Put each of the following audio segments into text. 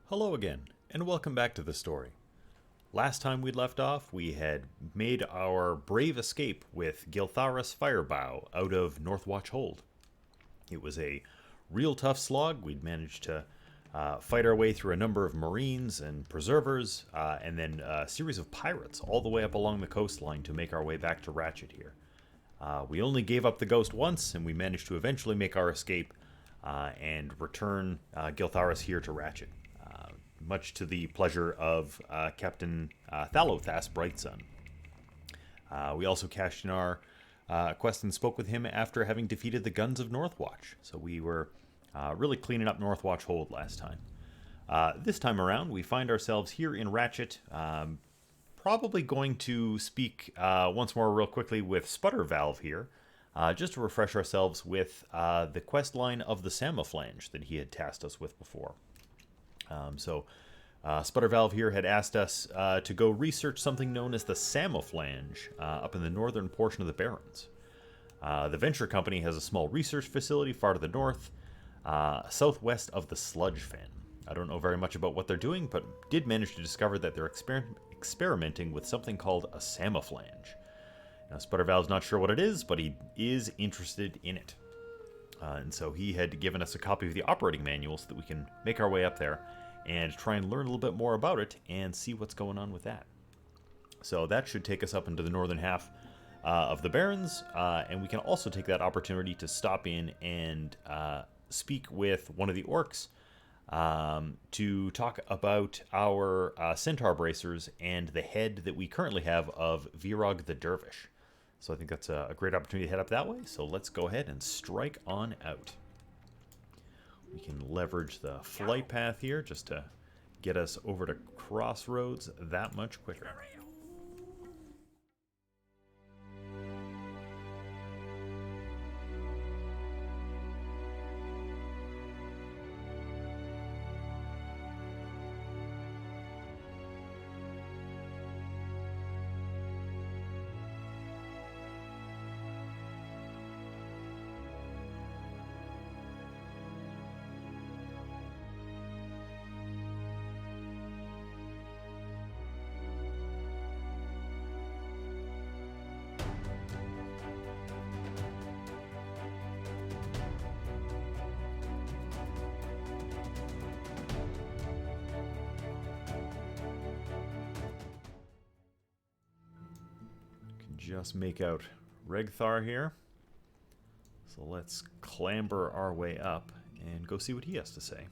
Hello again, and welcome back to the story. Last time we'd left off, we had made our brave escape with Giltharis Firebow out of Northwatch Hold. It was a real tough slog. We'd managed to fight our way through a number of marines and preservers, and then a series of pirates all the way up along the coastline to make our way back to Ratchet here. We only gave up the ghost once, and we managed to eventually make our escape and return Giltharis here to Ratchet. Much to the pleasure of Captain Thalothas Brightsun. We also cashed in our quest and spoke with him after having defeated the Guns of Northwatch. So we were really cleaning up Northwatch Hold last time. This time around, we find ourselves here in Ratchet, probably going to speak once more real quickly with Sputtervalve here, just to refresh ourselves with the quest line of the Samophlange that he had tasked us with before. Sputtervalve here had asked us to go research something known as the Samophlange up in the northern portion of the Barrens. The venture company has a small research facility far to the north, southwest of the Sludge Fen. I don't know very much about what they're doing, but did manage to discover that they're experimenting with something called a Samophlange. Now, Sputtervalve's not sure what it is, but he is interested in it. And so he had given us a copy of the operating manual so that we can make our way up there and try and learn a little bit more about it and see what's going on with that. So that should take us up into the northern half of the Barrens, and we can also take that opportunity to stop in and speak with one of the orcs to talk about our centaur bracers and the head that we currently have of Virog the Dervish. So I think that's a great opportunity to head up that way. So let's go ahead and strike on out. We can leverage the flight path here just to get us over to Crossroads that much quicker. Just make out Regthar here. So let's clamber our way up and go see what he has to say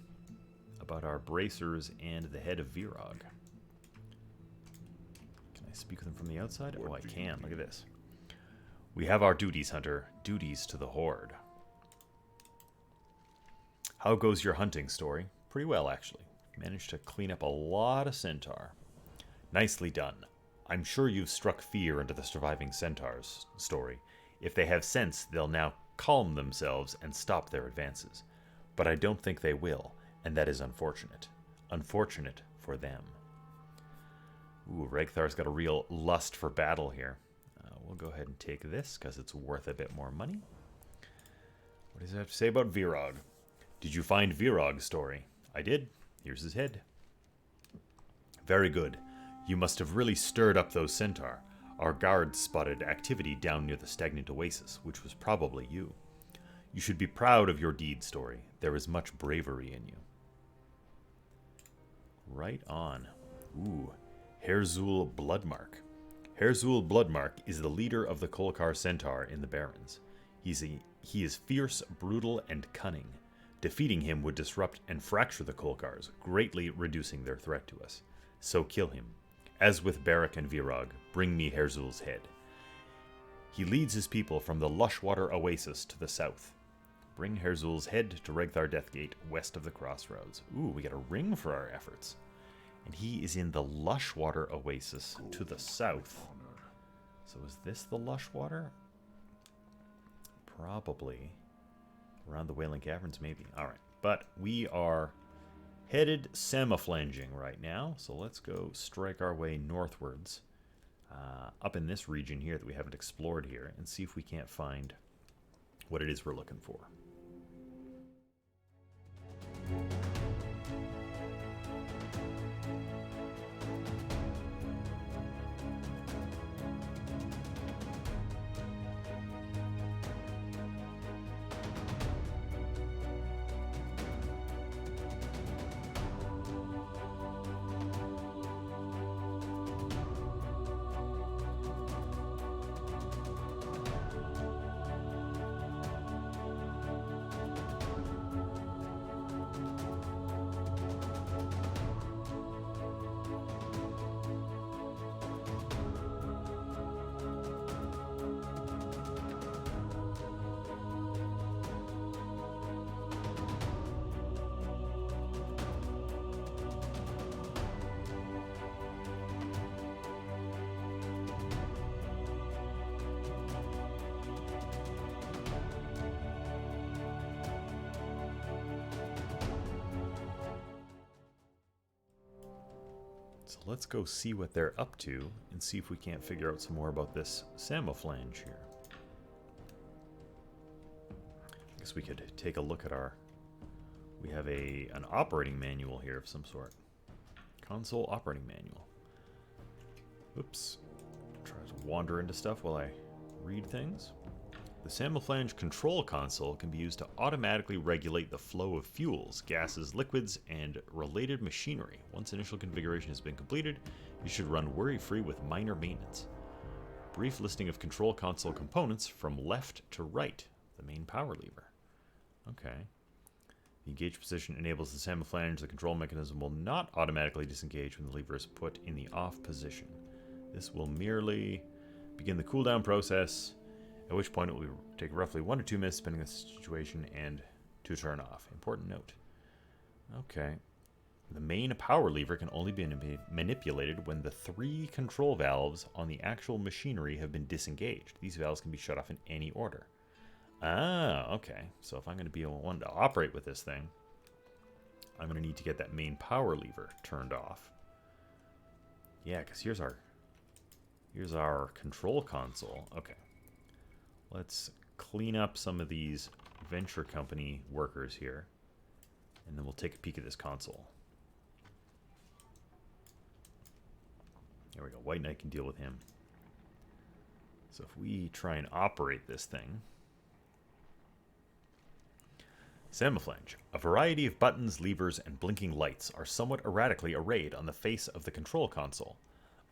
about our bracers and the head of Virog. Can I speak with him from the outside? Oh, I can. Look at this. We have our duties, Hunter. Duties to the Horde. How goes your hunting story? Pretty well, actually. Managed to clean up a lot of centaur. Nicely done. I'm sure you've struck fear into the surviving centaurs' story. If they have sense, they'll now calm themselves and stop their advances. But I don't think they will, and that is unfortunate. Unfortunate for them. Ooh, Regthar's got a real lust for battle here. We'll go ahead and take this, because it's worth a bit more money. What does it have to say about Virog? Did you find Virog's story? I did. Here's his head. Very good. You must have really stirred up those centaur. Our guards spotted activity down near the stagnant oasis, which was probably you. You should be proud of your deed, Story. There is much bravery in you. Right on. Ooh, Herzul Bloodmark. Herzul Bloodmark is the leader of the Kolkar centaur in the Barrens. He is fierce, brutal, and cunning. Defeating him would disrupt and fracture the Kolkars, greatly reducing their threat to us. So kill him. As with Barak and Virog, bring me Herzul's head. He leads his people from the Lushwater Oasis to the south. Bring Herzul's head to Regthar Deathgate, west of the Crossroads. Ooh, we get a ring for our efforts. And he is in the Lushwater Oasis to the south. So is this the Lushwater? Probably. Around the Wailing Caverns, maybe. Alright, but we are headed Samophlangeing right now, so let's go strike our way northwards up in this region here that we haven't explored here and see if we can't find what it is we're looking for. So let's go see what they're up to and see if we can't figure out some more about this Samophlange here. I guess we could take a look at our... We have an operating manual here of some sort. Console operating manual. Oops. Try to wander into stuff while I read things. The Samophlange control console can be used to automatically regulate the flow of fuels, gases, liquids, and related machinery. Once initial configuration has been completed, you should run worry-free with minor maintenance. Brief listing of control console components from left to right. The main power lever. Okay. The engage position enables the Samophlange. The control mechanism will not automatically disengage when the lever is put in the off position. This will merely begin the cooldown process, at which point it will take roughly 1 to 2 minutes depending on the situation and to turn off. Important note. Okay. The main power lever can only be manipulated when the 3 control valves on the actual machinery have been disengaged. These valves can be shut off in any order. Ah, okay. So if I'm going to be one to operate with this thing, I'm going to need to get that main power lever turned off. Yeah, because here's our control console. Okay. Let's clean up some of these venture company workers here, and then we'll take a peek at this console. There we go. White Knight can deal with him. So if we try and operate this thing... Samophlange. A variety of buttons, levers, and blinking lights are somewhat erratically arrayed on the face of the control console.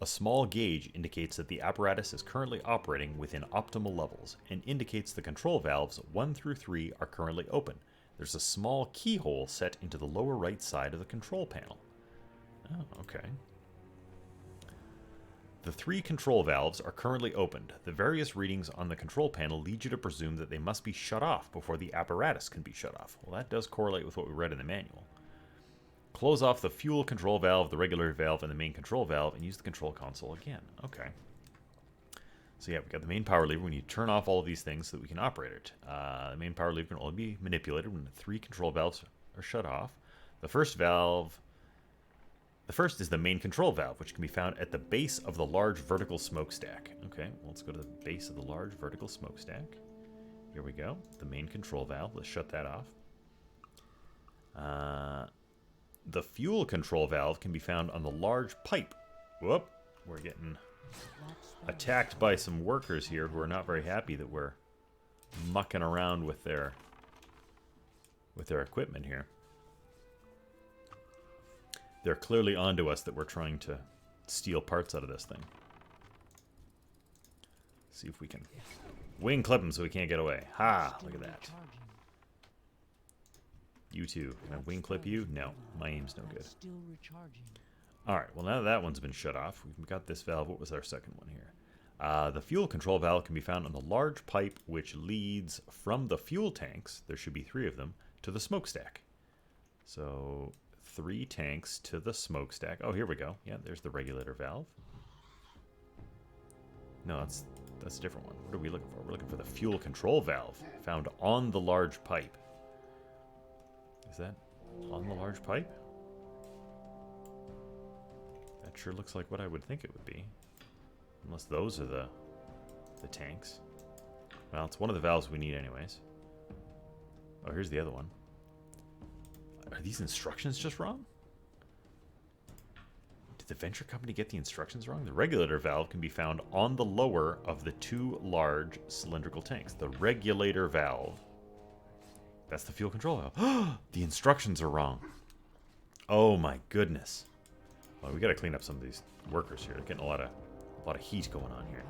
A small gauge indicates that the apparatus is currently operating within optimal levels and indicates the control valves 1 through 3 are currently open. There's a small keyhole set into the lower right side of the control panel. Oh, okay. The 3 control valves are currently opened. The various readings on the control panel lead you to presume that they must be shut off before the apparatus can be shut off. Well, that does correlate with what we read in the manual. Close off the fuel control valve, the regulator valve, and the main control valve, and use the control console again. Okay. So yeah, we've got the main power lever. We need to turn off all of these things so that we can operate it. The main power lever can only be manipulated when the 3 control valves are shut off. The first is the main control valve, which can be found at the base of the large vertical smokestack. Okay, well, let's go to the base of the large vertical smokestack. Here we go. The main control valve. Let's shut that off. The fuel control valve can be found on the large pipe. Whoop. We're getting attacked by some workers here who are not very happy that we're mucking around with their equipment here. They're clearly onto us that we're trying to steal parts out of this thing. See if we can wing clip them so we can't get away. Ha! Look at that. You too. Can I wing clip you? No. My aim's no good. Alright, well now that one's been shut off, we've got this valve. What was our second one here? The fuel control valve can be found on the large pipe which leads from the fuel tanks, there should be 3 of them, to the smokestack. So, 3 tanks to the smokestack. Oh, here we go. Yeah, there's the regulator valve. No, that's a different one. What are we looking for? We're looking for the fuel control valve found on the large pipe. Is that on the large pipe? That sure looks like what I would think it would be. Unless those are the tanks. Well, it's one of the valves we need anyways. Oh, here's the other one. Are these instructions just wrong? Did the venture company get the instructions wrong? The regulator valve can be found on the lower of the 2 large cylindrical tanks. The regulator valve. That's the fuel control valve. The instructions are wrong. Oh my goodness. Well, we gotta clean up some of these workers here. They're getting a lot of heat going on here.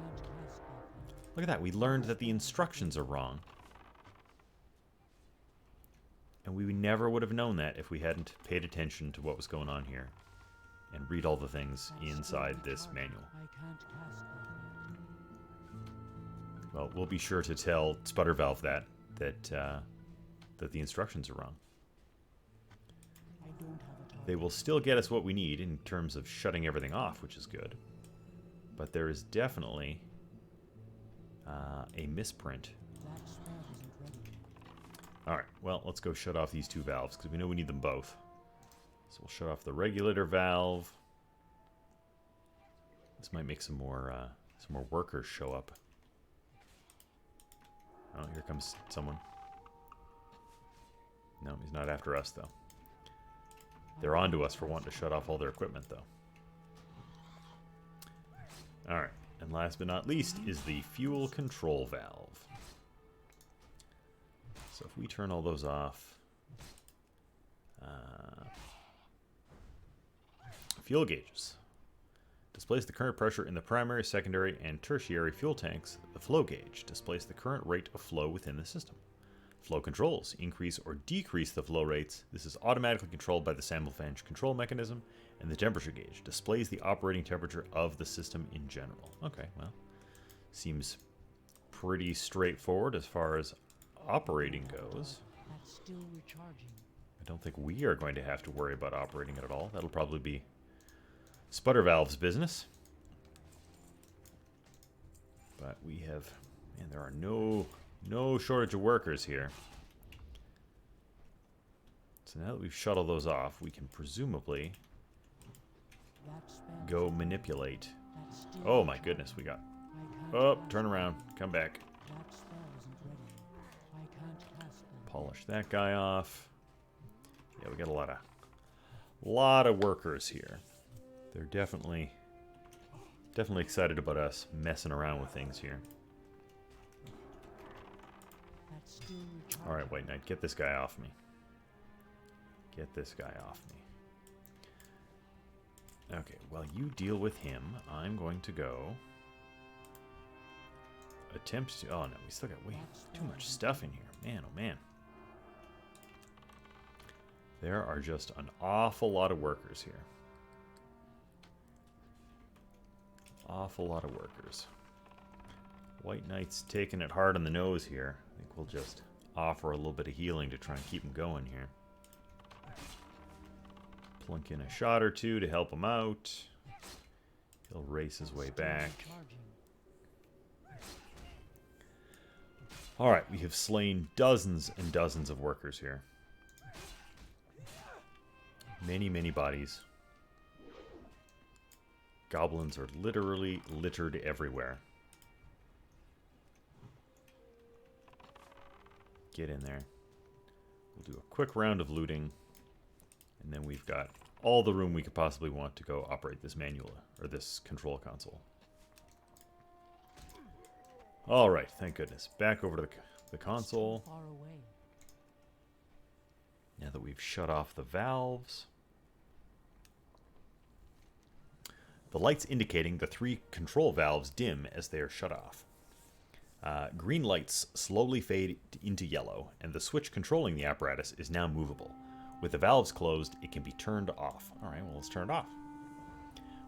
Look at that. We learned that the instructions are wrong. And we never would have known that if we hadn't paid attention to what was going on here and read all the things inside this manual. Well, we'll be sure to tell Sputtervalve that the instructions are wrong. They will still get us what we need in terms of shutting everything off, which is good. But there is definitely a misprint. Alright, well, let's go shut off these 2 valves, because we know we need them both. So we'll shut off the regulator valve. This might make some more workers show up. Oh, here comes someone. No, he's not after us, though. They're on to us for wanting to shut off all their equipment, though. Alright, and last but not least is the fuel control valve. So if we turn all those off... fuel gauges. Displays the current pressure in the primary, secondary, and tertiary fuel tanks. The flow gauge displays the current rate of flow within the system. Flow controls increase or decrease the flow rates. This is automatically controlled by the Samophlange control mechanism. And the temperature gauge displays the operating temperature of the system in general. Okay, well, seems pretty straightforward as far as operating goes. That's still recharging. I don't think we are going to have to worry about operating it at all. That'll probably be Sputtervalve's business. But we have, man, there are no shortage of workers here. So now that we've shuttled those off, we can presumably go manipulate. Oh my goodness, we got... Oh, turn around. Come back. Polish that guy off. Yeah, we got a lot of workers here. They're definitely excited about us messing around with things here. Alright, White Knight, get this guy off me. Get this guy off me. Okay, while you deal with him, I'm going to go attempt to... Oh no, we still got way too much stuff in here. Man, oh man. There are just an awful lot of workers here. Awful lot of workers. White Knight's taking it hard on the nose here. I think we'll just offer a little bit of healing to try and keep him going here. Plunk in a shot or two to help him out. He'll race his way back. Alright, we have slain dozens and dozens of workers here. Many, many bodies. Goblins are literally littered everywhere. Get in there. We'll do a quick round of looting. And then we've got all the room we could possibly want to go operate this manual, or this control console. Alright, thank goodness. Back over to the console. Now that we've shut off the valves. The lights indicating the 3 control valves dim as they are shut off. Green lights slowly fade into yellow, and the switch controlling the apparatus is now movable. With the valves closed, it can be turned off. Alright, well, let's turn it off.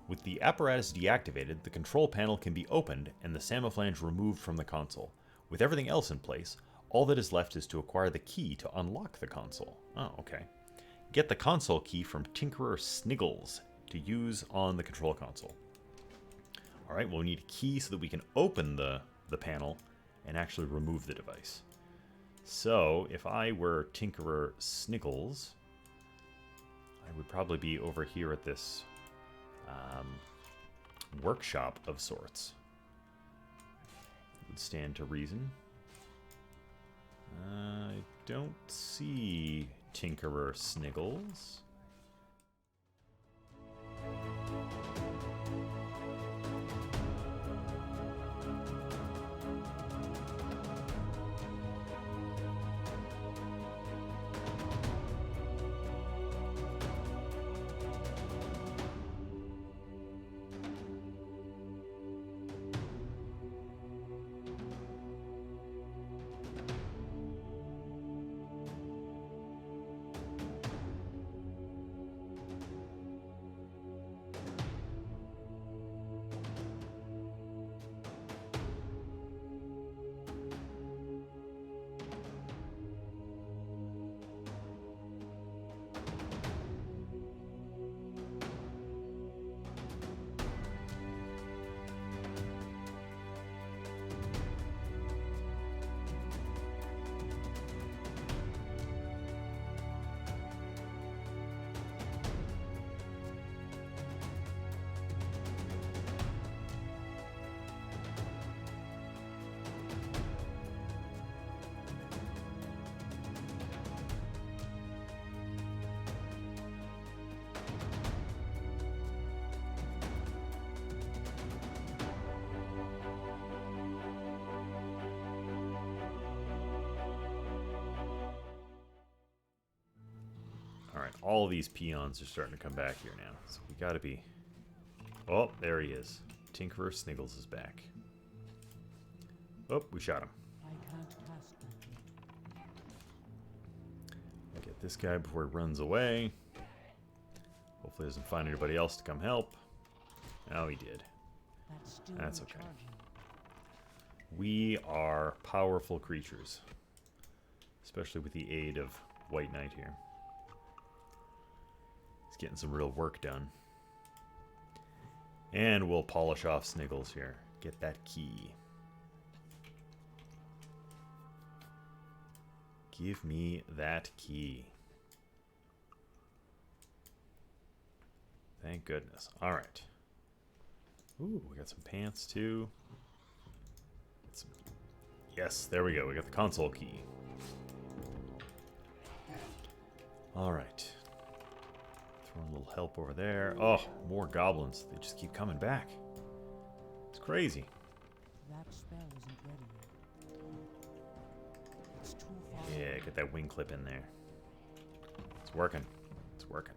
With the apparatus deactivated, the control panel can be opened and the Samophlange removed from the console. With everything else in place, all that is left is to acquire the key to unlock the console. Oh, okay. Get the console key from Tinkerer Sniggles to use on the control console. Alright, well, we need a key so that we can open the panel and actually remove the device. So, if I were Tinkerer Sniggles, I would probably be over here at this workshop of sorts. Would stand to reason. I don't see Tinkerer Sniggles. Alright, all these peons are starting to come back here now. So we gotta be... Oh, there he is. Tinkerer Sniggles is back. Oh, we shot him. I can't cast that yet. I'll get this guy before he runs away. Hopefully he doesn't find anybody else to come help. Oh, he did. That's okay. We are powerful creatures. Especially with the aid of White Knight here. He's getting some real work done. And we'll polish off Sniggles here. Get that key. Give me that key. Thank goodness. Alright. Ooh, we got some pants too. Yes, there we go. We got the console key. Alright. Throwing a little help over there. Oh, more goblins. They just keep coming back. It's crazy. That spell isn't ready yet. It's too far. Yeah, get that wing clip in there. It's working. It's working.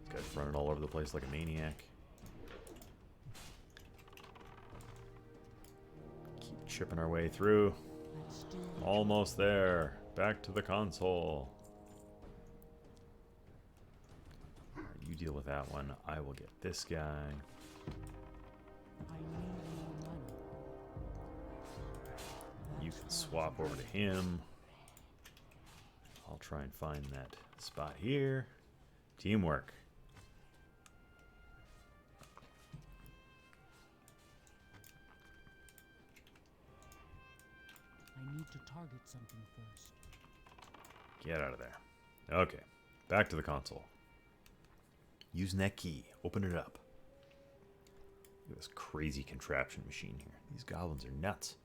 This guy's running all over the place like a maniac. Keep chipping our way through. Almost there. Back to the console. You deal with that one. I will get this guy. I need more money. You can swap over to him. I'll try and find that spot here. Teamwork. I need to target something first. Get out of there. Okay. Back to the console. Using that key. Open it up. Look at this crazy contraption machine here. These goblins are nuts.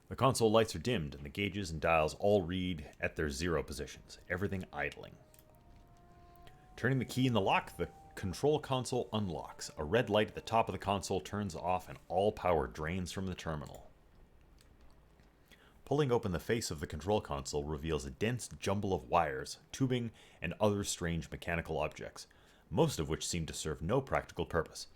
The console lights are dimmed, and the gauges and dials all read at their 0 positions. Everything idling. Turning the key in the lock, the control console unlocks. A red light at the top of the console turns off, and all power drains from the terminal. Pulling open the face of the control console reveals a dense jumble of wires, tubing, and other strange mechanical objects, most of which seem to serve no practical purpose.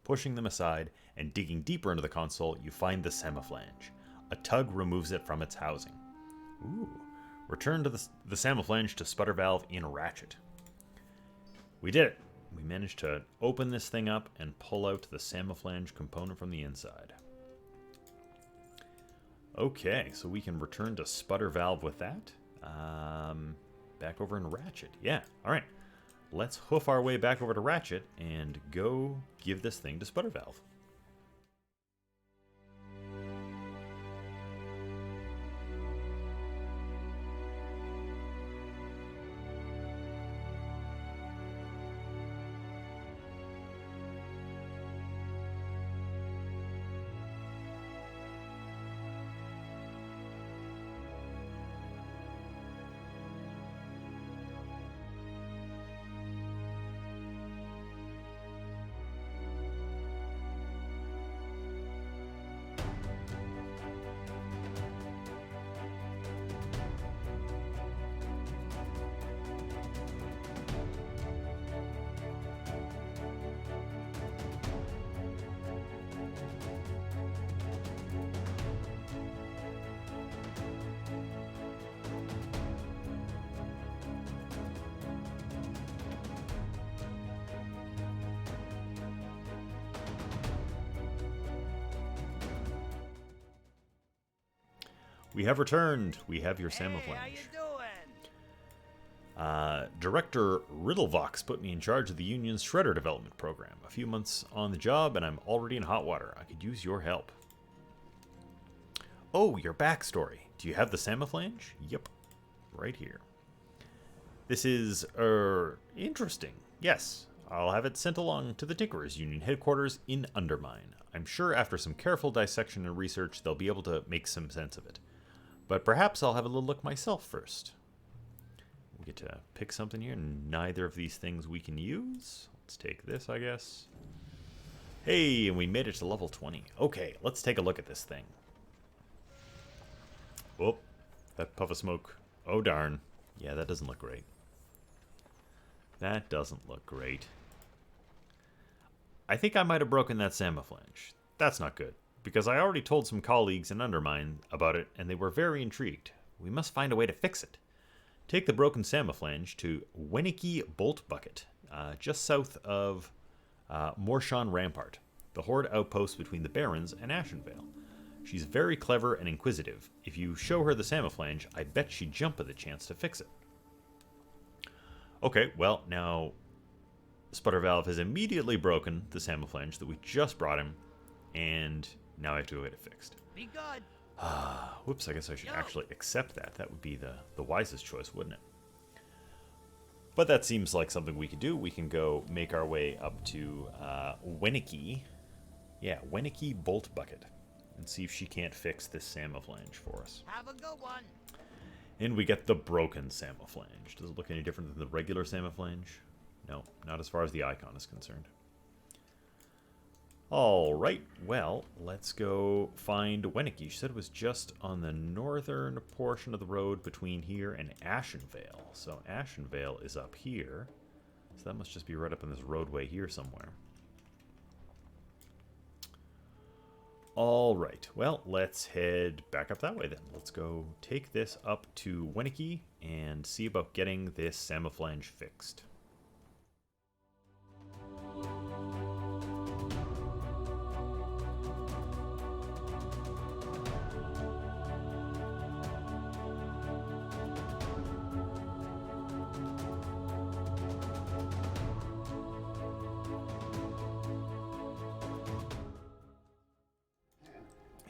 Pushing them aside and digging deeper into the console, you find the Samophlange. A tug removes it from its housing. Ooh. Return to the Samophlange to Sputtervalve in Ratchet. We did it. We managed to open this thing up and pull out the Samophlange component from the inside. Okay, so we can return to Sputtervalve with that. Back over in Ratchet. Yeah, alright. Let's hoof our way back over to Ratchet and go give this thing to Sputtervalve. We have returned. We have your Samophlange. Hey, how you doing? Director Riddlevox put me in charge of the Union's Shredder development program. A few months on the job, and I'm already in hot water. I could use your help. Oh, your backstory. Do you have the Samophlange? Yep. Right here. This is, interesting. Yes. I'll have it sent along to the Tinkerers Union headquarters in Undermine. I'm sure after some careful dissection and research, they'll be able to make some sense of it. But perhaps I'll have a little look myself first. We get to pick something here. Neither of these things we can use. Let's take this, I guess. Hey, and we made it to level 20. Okay, let's take a look at this thing. Oh, that puff of smoke. Oh, darn. Yeah, that doesn't look great. That doesn't look great. I think I might have broken that Samophlange. That's not good, because I already told some colleagues in Undermine about it, and they were very intrigued. We must find a way to fix it. Take the broken Samophlange to Wenicky Bolt Bucket, just south of Morshan Rampart, the Horde outpost between the Barrens and Ashenvale. She's very clever and inquisitive. If you show her the Samophlange, I bet she'd jump at the chance to fix it. Okay, well, now Sputtervalve has immediately broken the Samophlange that we just brought him, and now I have to go get it fixed. Be good. Whoops, I guess I should actually accept that. That would be the wisest choice, wouldn't it? But that seems like something we could do. We can go make our way up to Wenicky. Yeah, Wenicky Bolt Bucket. And see if she can't fix this Samophlange for us. Have a good one. And we get the broken Samophlange. Does it look any different than the regular Samophlange? No, not as far as the icon is concerned. Alright, well, let's go find Wenicky. She said it was just on the northern portion of the road between here and Ashenvale. So Ashenvale is up here. So that must just be right up in this roadway here somewhere. Alright, well, let's head back up that way then. Let's go take this up to Wenicky and see about getting this Samophlange fixed.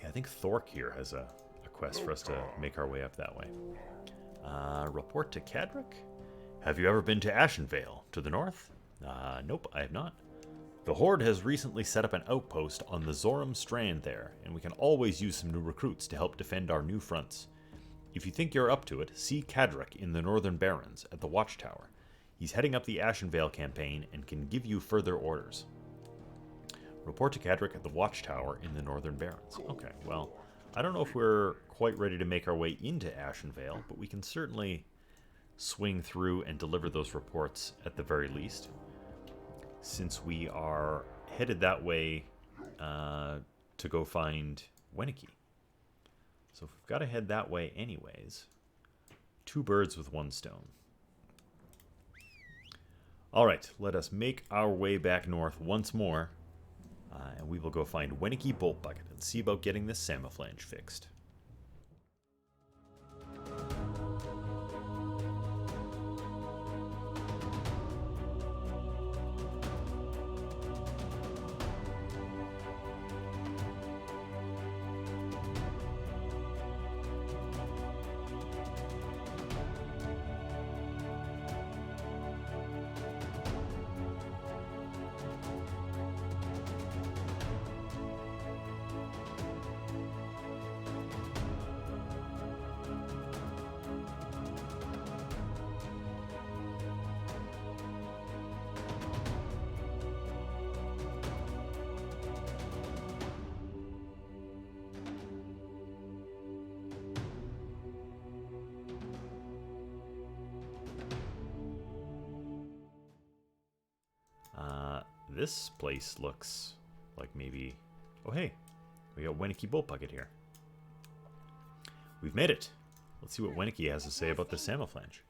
I think Thork here has a quest for us to make our way up that way. Report to Cadric? Have you ever been to Ashenvale, to the north? Nope, I have not. The Horde has recently set up an outpost on the Zoram Strand there, and we can always use some new recruits to help defend our new fronts. If you think you're up to it, see Cadric in the Northern Barrens at the Watchtower. He's heading up the Ashenvale campaign and can give you further orders. Report to Cadric at the Watchtower in the Northern Barrens. Okay, well, I don't know if we're quite ready to make our way into Ashenvale, but we can certainly swing through and deliver those reports at the very least, since we are headed that way to go find Wenicky. So if we've got to head that way anyways, two birds with one stone. Alright, let us make our way back north once more. And we will go find Wenicky Bolt Bucket and see about getting this Samophlange fixed. This place looks like maybe... Oh, hey. We got Wenicky Bolt Bucket here. We've made it. Let's see what Wenicky has to say about the Samophlange.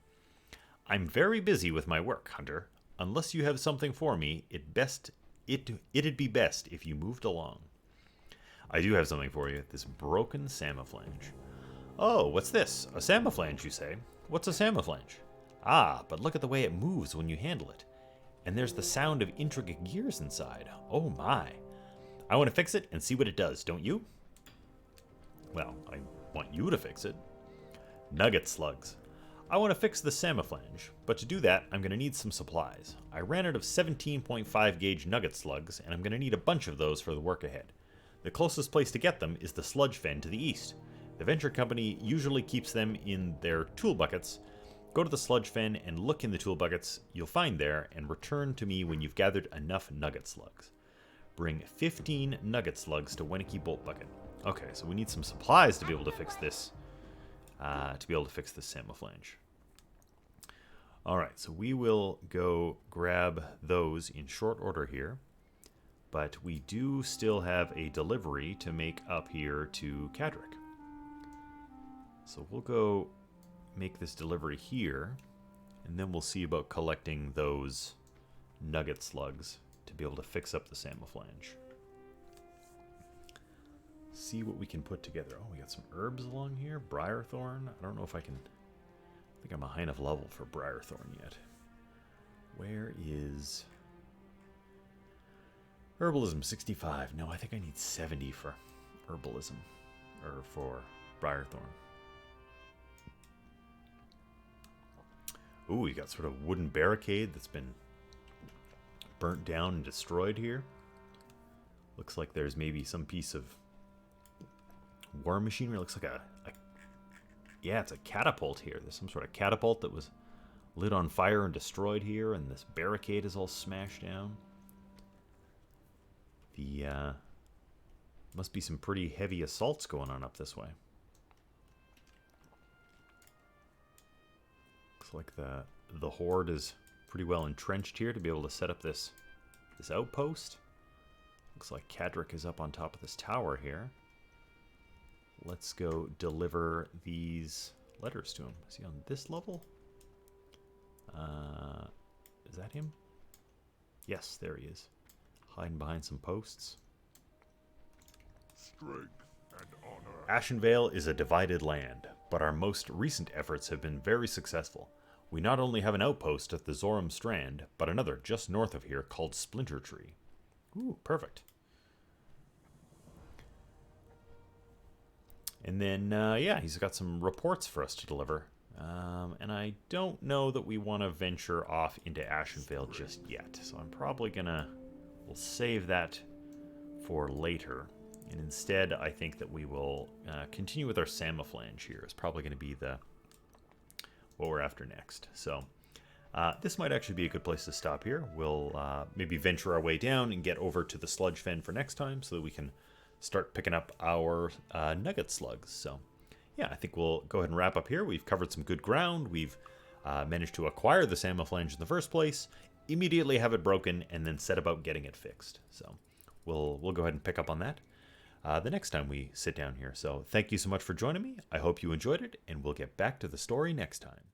I'm very busy with my work, Hunter. Unless you have something for me, it'd be best if you moved along. I do have something for you. This broken Samophlange. Oh, what's this? A Samophlange, you say? What's a Samophlange? Ah, but look at the way it moves when you handle it. And there's the sound of intricate gears inside. Oh my. I want to fix it and see what it does, don't you? Well, I want you to fix it. Nugget slugs. I want to fix the Samophlange, but to do that, I'm going to need some supplies. I ran out of 17.5 gauge nugget slugs, and I'm going to need a bunch of those for the work ahead. The closest place to get them is the sludge fen to the east. The venture company usually keeps them in their tool buckets. Go to the sludge fen and look in the tool buckets you'll find there, and return to me when you've gathered enough nugget slugs. Bring 15 nugget slugs to Wenicky Bolt Bucket. Okay, so we need some supplies to be able to fix this. Samophlange. Alright, so we will go grab those in short order here. But we do still have a delivery to make up here to Cadric. So we'll go make this delivery here, and then we'll see about collecting those nugget slugs to be able to fix up the Samophlange. See what we can put together. Oh, we got some herbs along here. Briarthorn. I don't know if I can... I think I'm a high enough level for Briarthorn yet. Where is... Herbalism, 65. No, I think I need 70 for Herbalism. Or for Briarthorn. Ooh, you got sort of wooden barricade that's been burnt down and destroyed here. Looks like there's maybe some piece of war machinery. Looks like a yeah, it's a catapult here. There's some sort of catapult that was lit on fire and destroyed here, and this barricade is all smashed down. The must be some pretty heavy assaults going on up this way. Looks like the horde is pretty well entrenched here to be able to set up this outpost. Looks like Cadric is up on top of this tower here. Let's go deliver these letters to him. Is he on this level? Is that him? Yes, there he is. Hiding behind some posts. Strength and honor. Ashenvale is a divided land, but our most recent efforts have been very successful. We not only have an outpost at the Zoram Strand, but another just north of here called Splinter Tree. Ooh, perfect. And then, yeah, he's got some reports for us to deliver. And I don't know that we want to venture off into Ashenvale just yet. So I'm probably we'll save that for later. And instead, I think that we will continue with our Samophlange here. It's probably going to be what we're after next. So this might actually be a good place to stop here. We'll maybe venture our way down and get over to the Sludge Fen for next time so that we can start picking up our nugget slugs. So yeah, I think we'll go ahead and wrap up here. We've covered some good ground. We've managed to acquire the Samophlange in the first place, immediately have it broken, and then set about getting it fixed. So we'll go ahead and pick up on that the next time we sit down here. So thank you so much for joining me. I hope you enjoyed it, and we'll get back to the story next time.